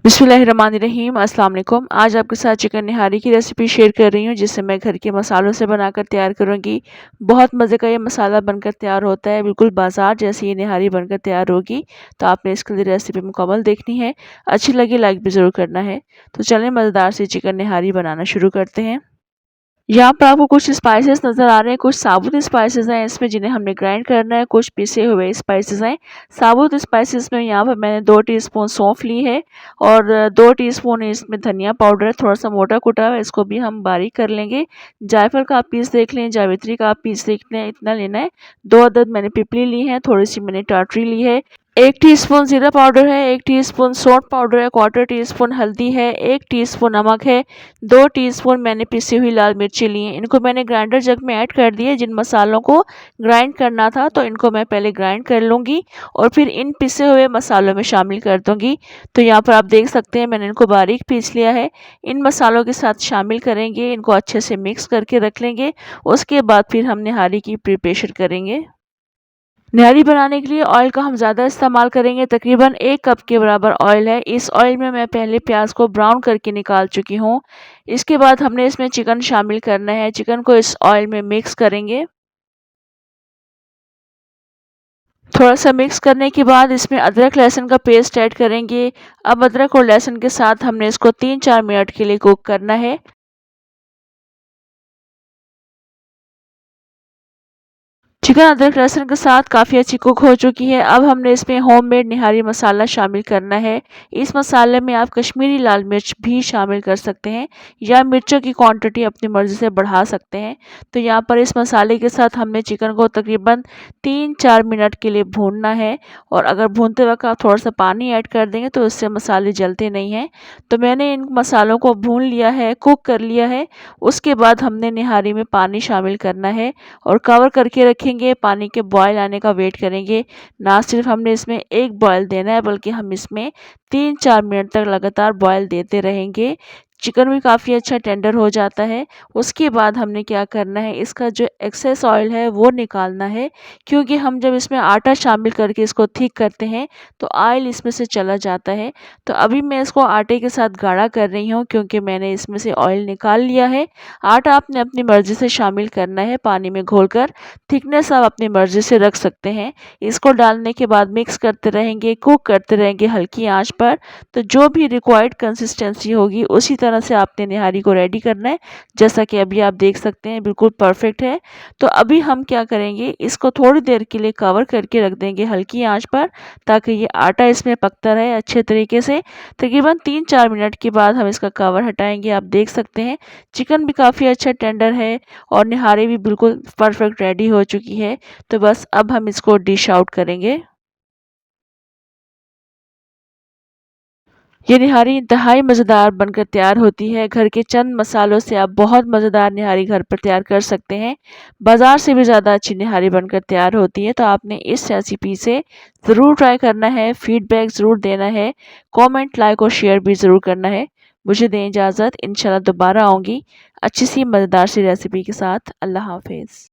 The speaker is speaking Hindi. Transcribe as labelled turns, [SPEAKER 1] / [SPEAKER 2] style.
[SPEAKER 1] बिस्मिल्लाहिर्रहमानिर्रहीम अस्सलाम वालेकुम। आज आपके साथ चिकन निहारी की रेसिपी शेयर कर रही हूँ जिसे मैं घर के मसालों से बनाकर तैयार करूँगी। बहुत मज़े का ये मसाला बनकर तैयार होता है, बिल्कुल बाजार जैसी ये निहारी बनकर तैयार होगी। तो आपने इसके लिए रेसिपी मुकम्मल देखनी है, अच्छी लगी लाइक भी ज़रूर करना है। तो चलें मज़ेदार सी चिकन निहारी बनाना शुरू करते हैं। यहाँ पर आपको कुछ स्पाइसेस नज़र आ रहे हैं, कुछ साबुत स्पाइसेस हैं इसमें जिन्हें हमने ग्राइंड करना है, कुछ पिसे हुए स्पाइसेस हैं। साबुत स्पाइसेस में यहाँ पर मैंने 2 टीस्पून सौंफ ली है और 2 टीस्पून इसमें धनिया पाउडर है, थोड़ा-सा मोटा कुटा हुआ है, इसको भी हम बारीक कर लेंगे। जायफल का आप पीस देख लें, जावित्री का आप पीस देख लें, इतना लेना है। 2 अदद मैंने पिपली ली है, थोड़ी-सी मैंने टाटरी ली है। 1 टीस्पून ज़ीरा पाउडर है, 1 टीस्पून सौंठ पाउडर है, क्वार्टर टीस्पून हल्दी है, 1 टीस्पून नमक है, 2 टीस्पून मैंने पिसी हुई लाल मिर्ची ली हैं। इनको मैंने ग्राइंडर जग में ऐड कर दिया। जिन मसालों को ग्राइंड करना था तो इनको मैं पहले ग्राइंड कर लूँगी और फिर इन पिसे हुए मसालों में शामिल कर दूँगी। तो यहाँ पर आप देख सकते हैं मैंने इनको बारीक पीस लिया है। इन मसालों के साथ शामिल करेंगे, इनको अच्छे से मिक्स करके रख लेंगे। उसके बाद फिर हम निहारी की प्रिपरेशन करेंगे। निहारी बनाने के लिए ऑयल का हम ज़्यादा इस्तेमाल करेंगे, तकरीबन 1 कप के बराबर ऑयल है। इस ऑयल में मैं पहले प्याज को ब्राउन करके निकाल चुकी हूँ। इसके बाद हमने इसमें चिकन शामिल करना है। चिकन को इस ऑयल में मिक्स करेंगे। थोड़ा-सा मिक्स करने के बाद इसमें अदरक लहसुन का पेस्ट ऐड करेंगे। अब अदरक और लहसुन के साथ हमने इसको 3-4 मिनट के लिए कुक करना है। चिकन अदरक लहसुन के साथ काफ़ी अच्छी कुक हो चुकी है। अब हमने इसमें होममेड निहारी मसाला शामिल करना है। इस मसाले में आप कश्मीरी लाल मिर्च भी शामिल कर सकते हैं या मिर्चों की क्वांटिटी अपनी मर्ज़ी से बढ़ा सकते हैं। तो यहाँ पर इस मसाले के साथ हमने चिकन को तकरीबन 3-4 मिनट के लिए भूनना है और अगर भूनते वक़्त आप थोड़ा-सा पानी ऐड कर देंगे तो इससे मसाले जलते नहीं हैं। तो मैंने इन मसालों को भून लिया है, कुक कर लिया है। उसके बाद हमने निहारी में पानी शामिल करना है और कवर करके रखेंगे। पानी के बॉयल आने का वेट करेंगे। ना सिर्फ हमने इसमें 1 बॉयल देना है बल्कि हम इसमें 3-4 मिनट तक लगातार बॉयल देते रहेंगे। चिकन भी काफ़ी अच्छा टेंडर हो जाता है। उसके बाद हमने क्या करना है, इसका जो एक्सेस ऑयल है वो निकालना है, क्योंकि हम जब इसमें आटा शामिल करके इसको थिक करते हैं तो ऑयल इसमें से चला जाता है। तो अभी मैं इसको आटे के साथ गाढ़ा कर रही हूँ क्योंकि मैंने इसमें से ऑयल निकाल लिया है। आटा आपने अपनी मर्ज़ी से शामिल करना है पानी में घोलकर। थिकनेस आप अपनी मर्ज़ी से रख सकते हैं। इसको डालने के बाद मिक्स करते रहेंगे, कुक करते रहेंगे हल्की आँच पर। तो जो भी रिक्वायर्ड कंसिस्टेंसी होगी उसी तरह से आपने निहारी को रेडी करना है। जैसा कि अभी आप देख सकते हैं बिल्कुल परफेक्ट है। तो अभी हम क्या करेंगे, इसको थोड़ी देर के लिए कवर करके रख देंगे हल्की आँच पर, ताकि ये आटा इसमें पकता रहे अच्छे तरीके से। तकरीबन 3-4 मिनट के बाद हम इसका कवर हटाएँगे। आप देख सकते हैं चिकन भी काफ़ी अच्छा टेंडर है और निहारी भी बिल्कुल परफेक्ट रेडी हो चुकी है। तो बस अब हम इसको डिश आउट करेंगे। ये निहारी इंतहाई मज़ेदार बनकर तैयार होती है। घर के चंद मसालों से आप बहुत मज़ेदार निहारी घर पर तैयार कर सकते हैं। बाज़ार से भी ज़्यादा अच्छी निहारी बनकर तैयार होती है। तो आपने इस रेसिपी से ज़रूर ट्राई करना है, फीडबैक ज़रूर देना है, कमेंट, लाइक और शेयर भी ज़रूर करना है। मुझे दें इजाज़त, इंशाल्लाह दोबारा आऊँगी अच्छी सी मज़ेदार सी रेसिपी के साथ। अल्लाह हाफ़िज़।